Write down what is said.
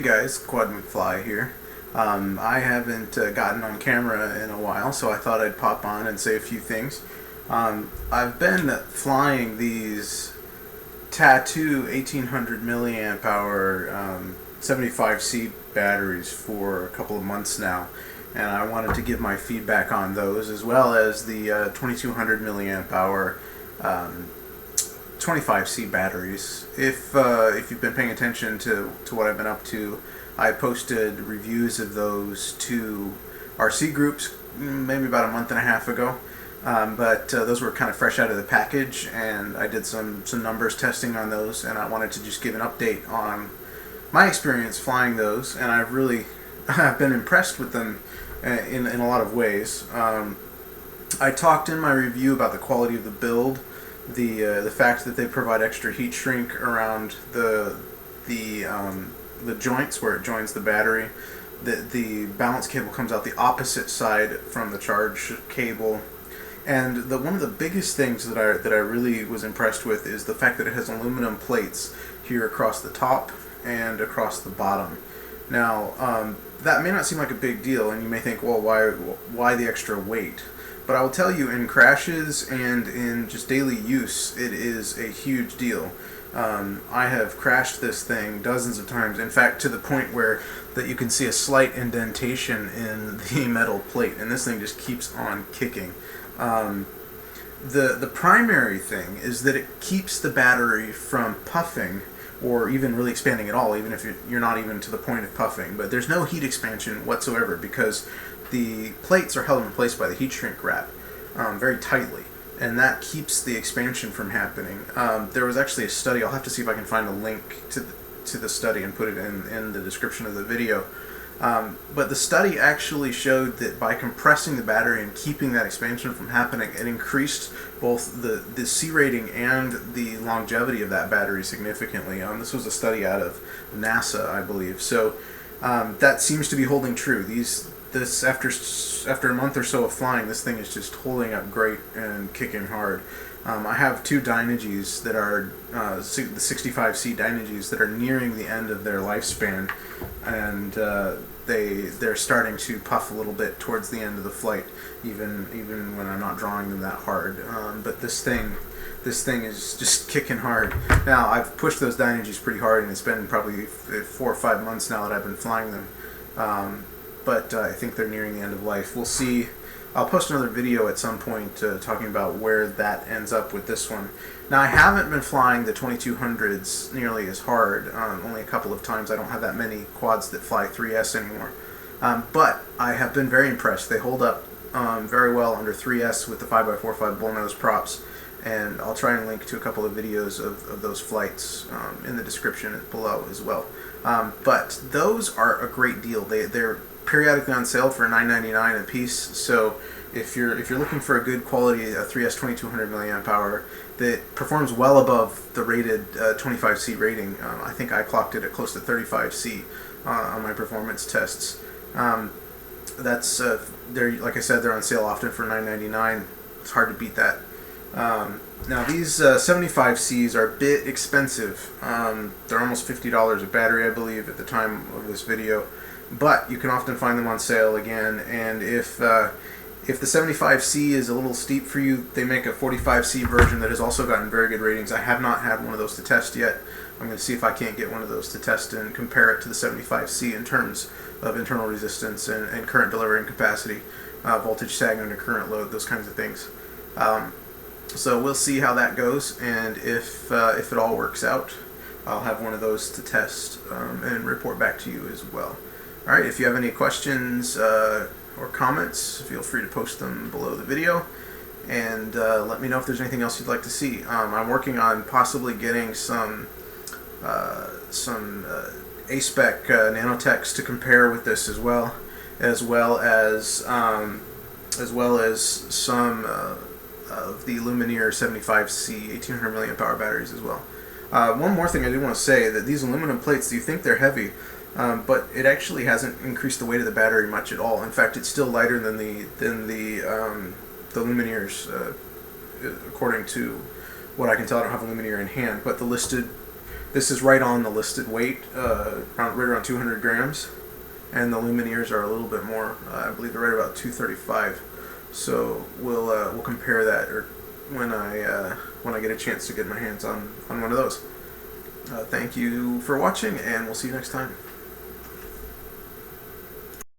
guys, Quad McFly here. I haven't gotten on camera in a while, so I thought I'd pop on and say a few things. I've been flying these Tattu 1800 milliamp hour 75C batteries for a couple of months now, and I wanted to give my feedback on those, as well as the 2200 milliamp hour 25C batteries. If you've been paying attention to what I've been up to, I posted reviews of those to RC groups maybe about a month and a half ago, but those were kind of fresh out of the package, and I did some numbers testing on those, and I wanted to just give an update on my experience flying those, and I've really I've been impressed with them in a lot of ways. I talked in my review about the quality of the build, the fact that they provide extra heat shrink around the joints where it joins the battery. The balance cable comes out the opposite side from the charge cable, and one of the biggest things that I really was impressed with is the fact that it has aluminum plates here across the top and across the bottom. Now, that may not seem like a big deal, and you may think, well, why the extra weight? But I will tell you, in crashes and in just daily use, it is a huge deal. I have crashed this thing dozens of times, in fact to the point where that you can see a slight indentation in the metal plate, and this thing just keeps on kicking. The primary thing is that it keeps the battery from puffing or even really expanding at all, even if you're not even to the point of puffing. But there's no heat expansion whatsoever because the plates are held in place by the heat shrink wrap very tightly, and that keeps the expansion from happening. There was actually a study, I'll have to see if I can find a link to the study and put it in the description of the video. But the study actually showed that by compressing the battery and keeping that expansion from happening, it increased both the C rating and the longevity of that battery significantly. This was a study out of NASA, I believe. So that seems to be holding true. This after a month or so of flying, this thing is just holding up great and kicking hard. I have two Dynagy's that are the 65C Dynagy's that are nearing the end of their lifespan, and they're starting to puff a little bit towards the end of the flight, even when I'm not drawing them that hard. But this thing is just kicking hard. Now, I've pushed those Dynagy's pretty hard, and it's been probably 4 or 5 months now that I've been flying them. But I think they're nearing the end of life. We'll see. I'll post another video at some point talking about where that ends up with this one. Now, I haven't been flying the 2200s nearly as hard, only a couple of times. I don't have that many quads that fly 3S anymore. But I have been very impressed. They hold up very well under 3S with the 5x45 bullnose props, and I'll try and link to a couple of videos of those flights in the description below as well. But those are a great deal. They're periodically on sale for $9.99 a piece. So if you're looking for a good quality a 3S 2200 milliamp hour that performs well above the rated 25C rating, I think I clocked it at close to 35C on my performance tests. That's they're, like I said, they're on sale often for $9.99. It's hard to beat that. Now these 75Cs are a bit expensive. They're almost $50 a battery, I believe, at the time of this video. But you can often find them on sale again, and if the 75C is a little steep for you, they make a 45C version that has also gotten very good ratings. I have not had one of those to test yet. I'm going to see if I can't get one of those to test and compare it to the 75C in terms of internal resistance and current delivering capacity, voltage sag under current load, those kinds of things. So we'll see how that goes, and if it all works out, I'll have one of those to test and report back to you as well. Alright, if you have any questions or comments, feel free to post them below the video, and let me know if there's anything else you'd like to see. I'm working on possibly getting some A-spec nanotechs to compare with this as well as some of the Lumineer 75C 1800 milliamp hour batteries as well. One more thing I do want to say, that these aluminum plates, you think they're heavy, but it actually hasn't increased the weight of the battery much at all. In fact, it's still lighter than the Lumineers, according to what I can tell. I don't have a Lumineer in hand, but the listed This is right on the listed weight, right around 200 grams, and the Lumineers are a little bit more. I believe they're right about 235. So we'll compare that, or when I get a chance to get my hands on one of those. Thank you for watching, and we'll see you next time.